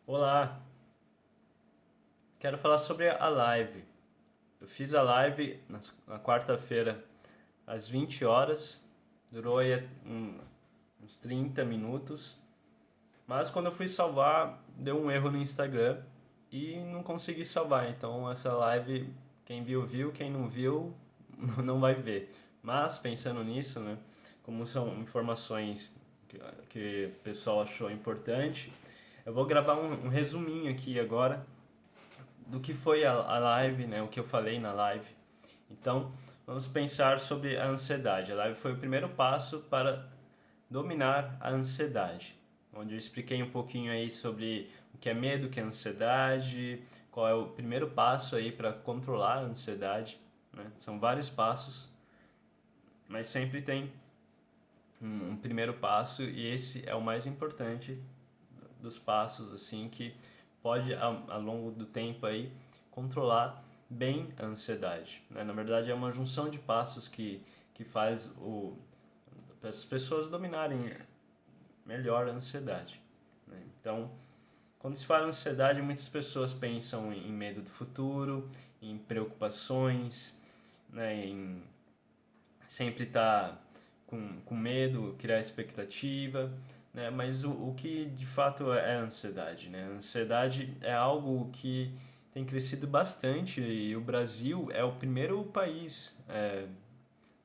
Olá, quero falar sobre a live. Eu fiz a live na quarta-feira às 20 horas, durou aí uns 30 minutos, mas quando eu fui salvar, deu um erro no Instagram e não consegui salvar. Então essa live, quem viu, viu, quem não viu, não vai ver. Mas pensando nisso, né, como são informações que o pessoal achou importante, eu vou gravar um resuminho aqui agora do que foi a live, né, o que eu falei na live. Então, vamos pensar sobre a ansiedade. A live foi o primeiro passo para dominar a ansiedade, onde eu expliquei um pouquinho aí sobre o que é medo, o que é ansiedade, qual é o primeiro passo aí para controlar a ansiedade, né? São vários passos, mas sempre tem um primeiro passo e esse é o mais importante dos passos, assim, que pode ao longo do tempo aí controlar bem a ansiedade, né? Na verdade é uma junção de passos que faz as pessoas dominarem melhor a ansiedade, né? Então, quando se fala em ansiedade, muitas pessoas pensam em medo do futuro, em preocupações, né? Em sempre estar com medo, criar expectativa, né? Mas o que de fato é a ansiedade, né? A ansiedade é algo que tem crescido bastante e o Brasil é o primeiro país,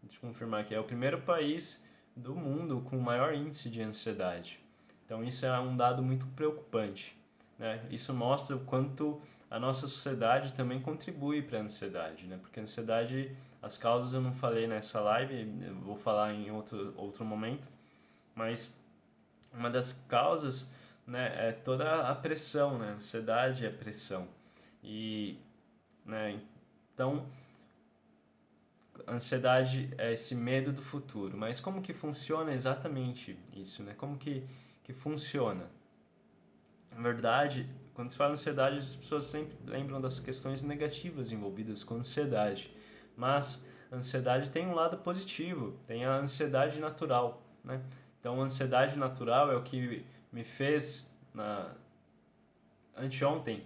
deixa eu confirmar aqui, é o primeiro país do mundo com o maior índice de ansiedade. Então isso é um dado muito preocupante, né? Isso mostra o quanto a nossa sociedade também contribui para a ansiedade, né? Porque a ansiedade, as causas eu não falei nessa live, eu vou falar em outro momento, mas uma das causas, né, é toda a pressão, né? A ansiedade é pressão. E, né, então a ansiedade é esse medo do futuro, mas como que funciona exatamente isso, né? Como que funciona? Na verdade, quando se fala em ansiedade, as pessoas sempre lembram das questões negativas envolvidas com ansiedade. Mas a ansiedade tem um lado positivo, tem a ansiedade natural, né? Então, a ansiedade natural é o que me fez anteontem,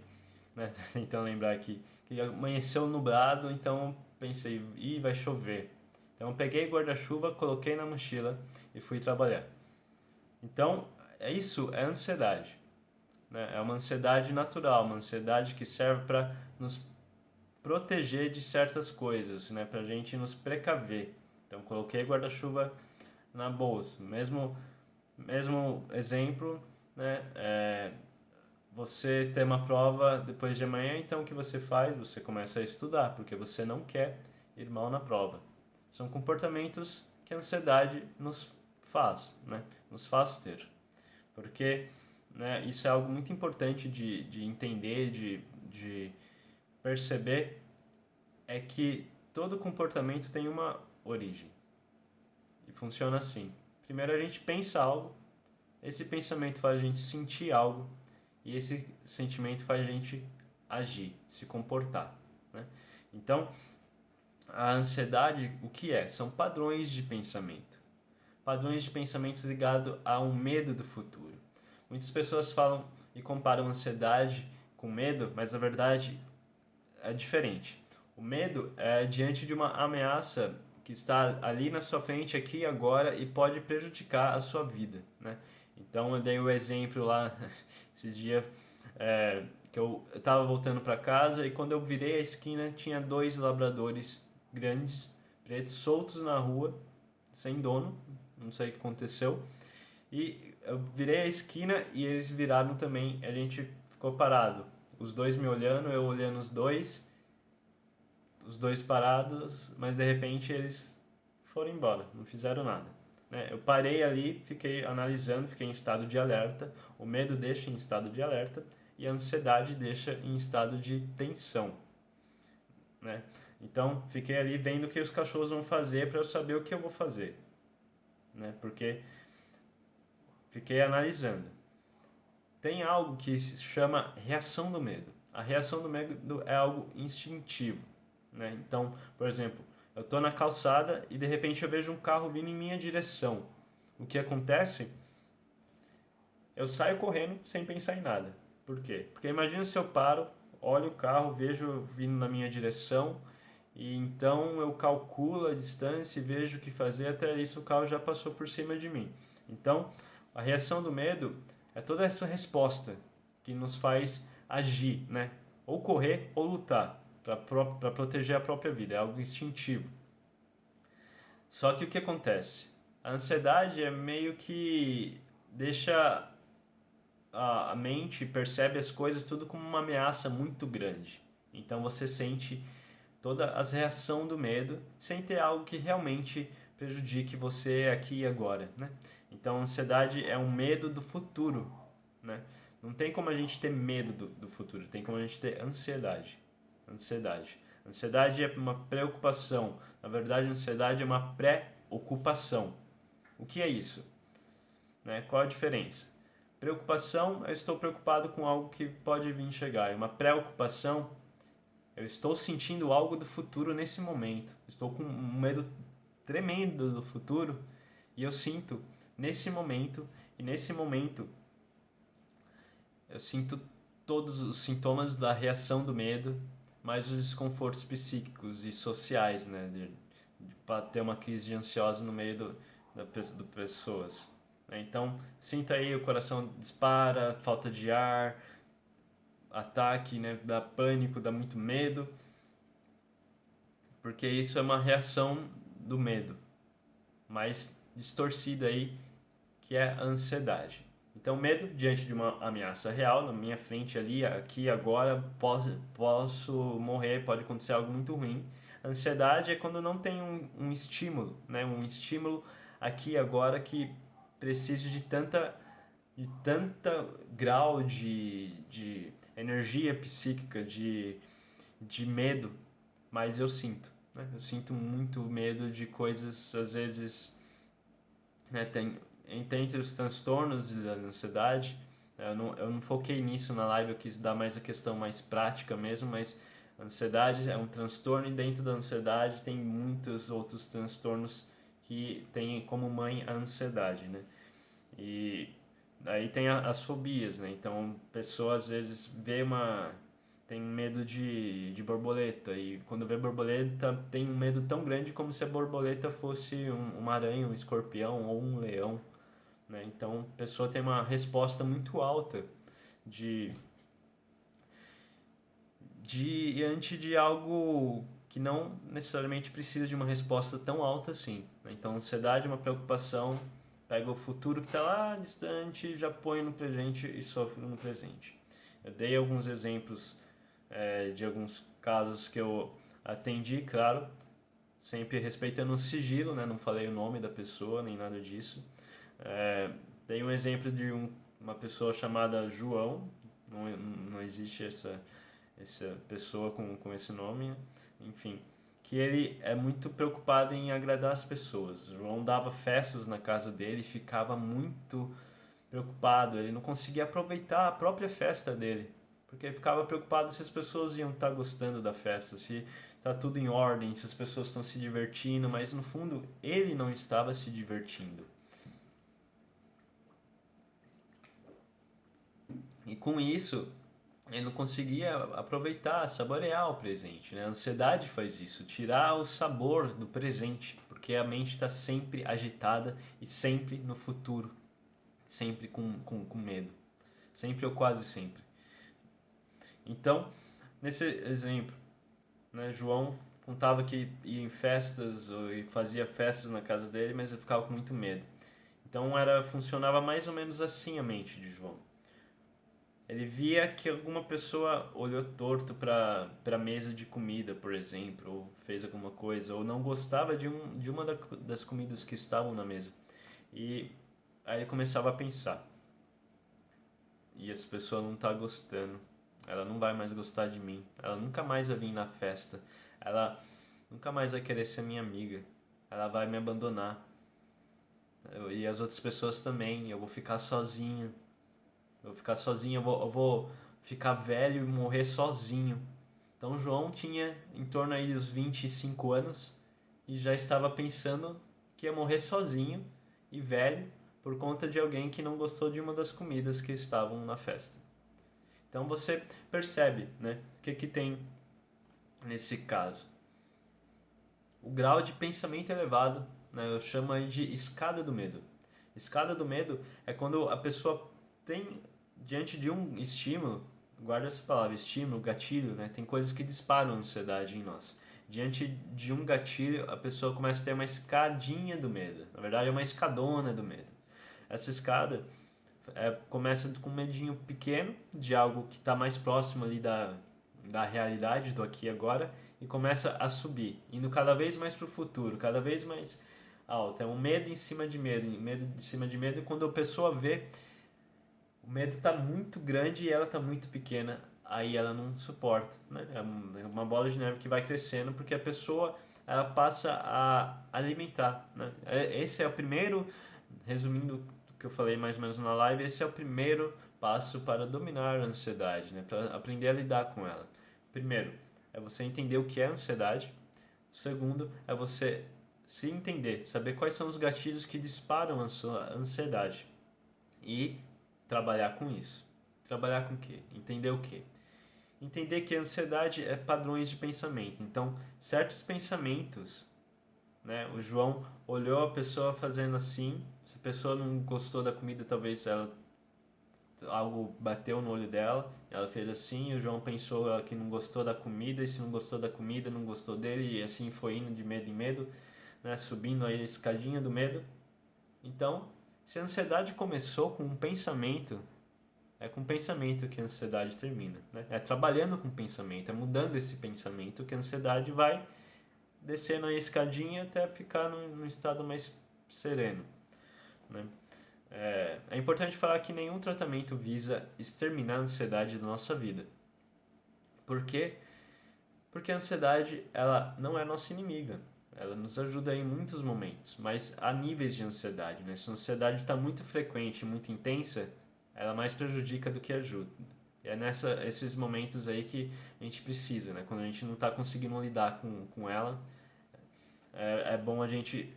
né? Tentando lembrar aqui, que amanheceu nublado, então pensei, vai chover. Então, eu peguei guarda-chuva, coloquei na mochila e fui trabalhar. Então, isso é ansiedade, né? É uma ansiedade natural, uma ansiedade que serve para nos proteger de certas coisas, né? Para a gente nos precaver. Então, coloquei guarda-chuva na bolsa. Mesmo exemplo, né? Você tem uma prova depois de amanhã, então o que você faz? Você começa a estudar, porque você não quer ir mal na prova. São comportamentos que a ansiedade nos faz, né? Nos faz ter. Porque, né, isso é algo muito importante de entender, de perceber, é que todo comportamento tem uma origem. E funciona assim. Primeiro a gente pensa algo, esse pensamento faz a gente sentir algo, e esse sentimento faz a gente agir, se comportar, né? Então, a ansiedade, o que é? São padrões de pensamento. Padrões de pensamentos ligados a um medo do futuro. Muitas pessoas falam e comparam ansiedade com medo, mas na verdade é diferente. O medo é diante de uma ameaça que está ali na sua frente, aqui e agora, e pode prejudicar a sua vida, né? Então eu dei o exemplo lá esses dias, que eu estava voltando para casa e quando eu virei a esquina tinha dois labradores grandes, pretos, soltos na rua, sem dono, não sei o que aconteceu. E eu virei a esquina e eles viraram também, a gente ficou parado. Os dois me olhando, eu olhando os dois parados, mas de repente eles foram embora, não fizeram nada, né? Eu parei ali, fiquei analisando, fiquei em estado de alerta. O medo deixa em estado de alerta e a ansiedade deixa em estado de tensão, né? Então, fiquei ali vendo o que os cachorros vão fazer para eu saber o que eu vou fazer, né? Porque fiquei analisando. Tem algo que se chama reação do medo. A reação do medo é algo instintivo, né? Então, por exemplo, eu estou na calçada e de repente eu vejo um carro vindo em minha direção. O que acontece? Eu saio correndo sem pensar em nada, Por quê? Porque imagina se eu paro, olho o carro, vejo vindo na minha direção, e então eu calculo a distância e vejo o que fazer, até isso o carro já passou por cima de mim. Então, a reação do medo é toda essa resposta que nos faz agir, né? Ou correr ou lutar para proteger a própria vida, é algo instintivo. Só que o que acontece? A ansiedade é meio que deixa a mente percebe as coisas tudo como uma ameaça muito grande. Então você sente toda a reação do medo sem ter algo que realmente prejudique você aqui e agora, né? Então a ansiedade é um medo do futuro, né? Não tem como a gente ter medo do futuro, tem como a gente ter ansiedade. Ansiedade. Ansiedade é uma preocupação. Na verdade, a ansiedade é uma pré-ocupação. O que é isso? Né? Qual a diferença? Preocupação, eu estou preocupado com algo que pode vir chegar. E uma preocupação, eu estou sentindo algo do futuro nesse momento. Estou com um medo tremendo do futuro e eu sinto nesse momento. E nesse momento, eu sinto todos os sintomas da reação do medo, mais os desconfortos psíquicos e sociais, né? Para ter uma crise ansiosa no meio do pessoas. Então, sinta aí o coração dispara, falta de ar, ataque, né? Dá pânico, dá muito medo, porque isso é uma reação do medo, mais distorcida aí, que é a ansiedade. Então, medo diante de uma ameaça real, na minha frente ali, aqui, agora, posso morrer, pode acontecer algo muito ruim. A ansiedade é quando não tem um estímulo, né? Um estímulo aqui, agora, que precise de tanta grau de energia psíquica, de medo, mas eu sinto, né? Eu sinto muito medo de coisas, às vezes, né? Entre os transtornos da ansiedade, eu não foquei nisso na live, eu quis dar mais a questão mais prática mesmo, mas a ansiedade é um transtorno e dentro da ansiedade tem muitos outros transtornos que têm como mãe a ansiedade, né? E aí tem as fobias, né? Então, a pessoa às vezes tem medo de borboleta e quando vê borboleta tem um medo tão grande como se a borboleta fosse uma aranha, um escorpião ou um leão, né? Então, a pessoa tem uma resposta muito alta de diante de algo que não necessariamente precisa de uma resposta tão alta assim, né? Então, ansiedade é uma preocupação, pega o futuro que está lá distante, já põe no presente e sofre no presente. Eu dei alguns exemplos de alguns casos que eu atendi, claro, sempre respeitando o sigilo, né? Não falei o nome da pessoa nem nada disso. Dei um exemplo de uma pessoa chamada João, não existe essa pessoa com esse nome, enfim, que ele é muito preocupado em agradar as pessoas. João dava festas na casa dele e ficava muito preocupado, ele não conseguia aproveitar a própria festa dele, porque ele ficava preocupado se as pessoas iam estar gostando da festa, se está tudo em ordem, se as pessoas estão se divertindo, mas no fundo ele não estava se divertindo. E com isso, ele não conseguia aproveitar, saborear o presente, né? A ansiedade faz isso, tirar o sabor do presente, porque a mente está sempre agitada e sempre no futuro, sempre com medo, sempre ou quase sempre. Então, nesse exemplo, né, João contava que ia em festas e fazia festas na casa dele, mas ele ficava com muito medo. Então funcionava mais ou menos assim a mente de João. Ele via que alguma pessoa olhou torto para a mesa de comida, por exemplo, ou fez alguma coisa, ou não gostava de uma das comidas que estavam na mesa. E aí ele começava a pensar: e essa pessoa não está gostando, ela não vai mais gostar de mim, ela nunca mais vai vir na festa, ela nunca mais vai querer ser minha amiga, ela vai me abandonar. E as outras pessoas também, eu vou ficar sozinho. Eu vou ficar velho e morrer sozinho. Então João tinha em torno aí dos 25 anos e já estava pensando que ia morrer sozinho e velho por conta de alguém que não gostou de uma das comidas que estavam na festa. Então você percebe, né, o que tem nesse caso. O grau de pensamento elevado, né, eu chamo aí de escada do medo. Escada do medo é quando a pessoa tem, diante de um estímulo, guarda essa palavra, estímulo, gatilho, né, tem coisas que disparam a ansiedade em nós. Diante de um gatilho, a pessoa começa a ter uma escadinha do medo. Na verdade, é uma escadona do medo. Essa escada começa com um medinho pequeno de algo que está mais próximo ali da realidade, do aqui e agora, e começa a subir, indo cada vez mais para o futuro, cada vez mais alto. É um medo em cima de medo, medo em cima de medo, e quando a pessoa vê, o medo está muito grande e ela está muito pequena, aí ela não suporta, né? É uma bola de neve que vai crescendo, porque a pessoa ela passa a alimentar, né? Esse é o primeiro, resumindo o que eu falei mais ou menos na live, esse é o primeiro passo para dominar a ansiedade, né? Para aprender a lidar com ela. Primeiro, é você entender o que é ansiedade. O segundo, é você se entender, saber quais são os gatilhos que disparam a sua ansiedade e trabalhar com isso. Trabalhar com o quê? Entender o quê? Entender que a ansiedade é padrões de pensamento. Então, certos pensamentos, né? O João olhou a pessoa fazendo assim, se a pessoa não gostou da comida, talvez algo bateu no olho dela, ela fez assim, o João pensou que não gostou da comida, e se não gostou da comida, não gostou dele, e assim foi indo de medo em medo, né? Subindo aí a escadinha do medo. Então, se a ansiedade começou com um pensamento, é com o pensamento que a ansiedade termina, né? É trabalhando com o pensamento, é mudando esse pensamento que a ansiedade vai descendo a escadinha até ficar num estado mais sereno, né? É importante falar que nenhum tratamento visa exterminar a ansiedade da nossa vida. Por quê? Porque a ansiedade ela não é nossa inimiga. Ela nos ajuda em muitos momentos, mas há níveis de ansiedade, né? Se a ansiedade está muito frequente, muito intensa, ela mais prejudica do que ajuda. E é esses momentos aí que a gente precisa, né? Quando a gente não está conseguindo lidar com ela, é bom a gente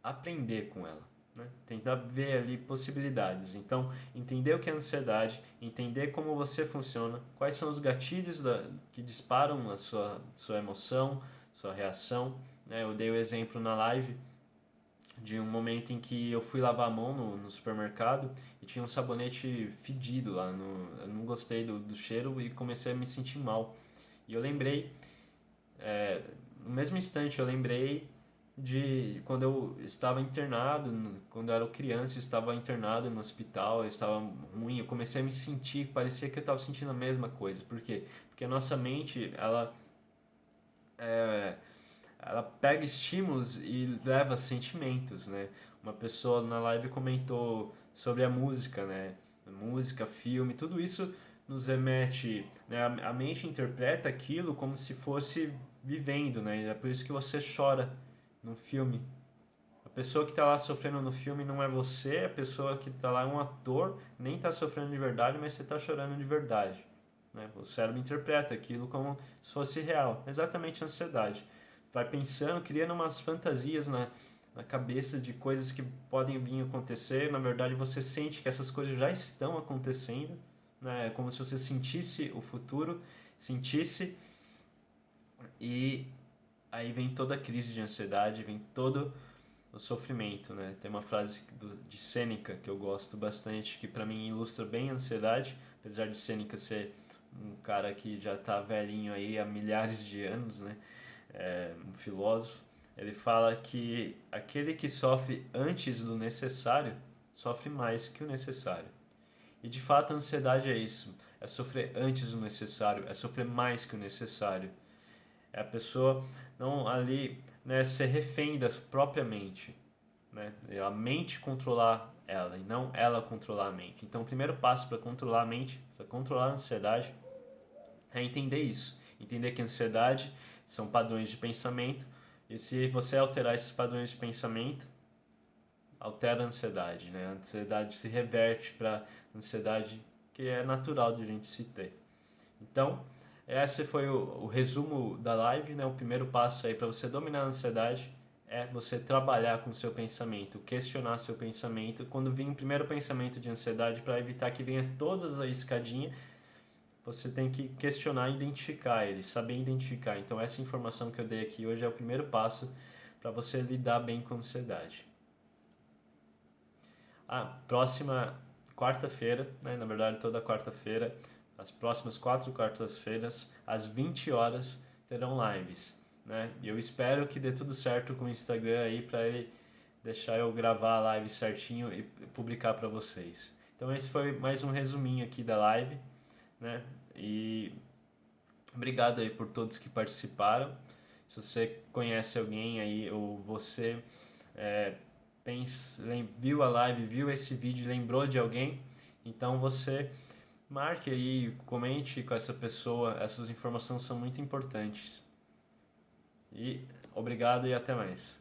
aprender com ela, né? Tentar ver ali possibilidades. Então, entender o que é ansiedade, entender como você funciona, quais são os gatilhos que disparam a sua emoção, sua reação, né? Eu dei o exemplo na live de um momento em que eu fui lavar a mão no supermercado e tinha um sabonete fedido lá. Eu não gostei do cheiro e comecei a me sentir mal. E eu lembrei, no mesmo instante, eu lembrei de quando eu estava internado, quando eu era criança, eu estava internado no hospital, eu estava ruim, eu comecei a me sentir, parecia que eu estava sentindo a mesma coisa. Por quê? Porque a nossa mente, é, ela pega estímulos e leva sentimentos, né? Uma pessoa na live comentou sobre a música, né? Música, filme, tudo isso nos remete, né? A mente interpreta aquilo como se fosse vivendo, né? E é por isso que você chora num filme. A pessoa que está lá sofrendo no filme não é você, a pessoa que está lá é um ator, nem está sofrendo de verdade, mas você está chorando de verdade. Né? O cérebro interpreta aquilo como se fosse real. Exatamente a ansiedade. Vai pensando, criando umas fantasias na cabeça de coisas que podem vir a acontecer. Na verdade, você sente que essas coisas já estão acontecendo. Né? É como se você sentisse o futuro, sentisse, e aí vem toda a crise de ansiedade, vem todo o sofrimento, né? Tem uma frase de Sêneca que eu gosto bastante, que para mim ilustra bem a ansiedade, apesar de Sêneca ser um cara que já está velhinho aí há milhares de anos, né? Um filósofo. Ele fala que aquele que sofre antes do necessário sofre mais que o necessário. E de fato a ansiedade é isso, é sofrer antes do necessário, é sofrer mais que o necessário. É a pessoa não ali, né, ser refém da própria mente, né? A mente controlar ela e não ela controlar a mente. Então, o primeiro passo para controlar a mente, para controlar a ansiedade, é entender isso. Entender que a ansiedade são padrões de pensamento e se você alterar esses padrões de pensamento, altera a ansiedade, né? A ansiedade se reverte para a ansiedade que é natural de a gente se ter. Então, esse foi o resumo da live, né? O primeiro passo aí para você dominar a ansiedade é você trabalhar com o seu pensamento, questionar seu pensamento. Quando vir o primeiro pensamento de ansiedade, para evitar que venha toda a escadinha, você tem que questionar e identificar ele, saber identificar. Então essa informação que eu dei aqui hoje é o primeiro passo para você lidar bem com ansiedade. A próxima quarta-feira, né, na verdade toda quarta-feira, as próximas 4 quartas-feiras, às 20 horas, terão lives. Né? E eu espero que dê tudo certo com o Instagram aí para ele deixar eu gravar a live certinho e publicar para vocês. Então esse foi mais um resuminho aqui da live, né? E obrigado aí por todos que participaram. Se você conhece alguém aí ou você viu a live, viu esse vídeo, lembrou de alguém, então você marque aí, comente com essa pessoa. Essas informações são muito importantes. E obrigado e até mais.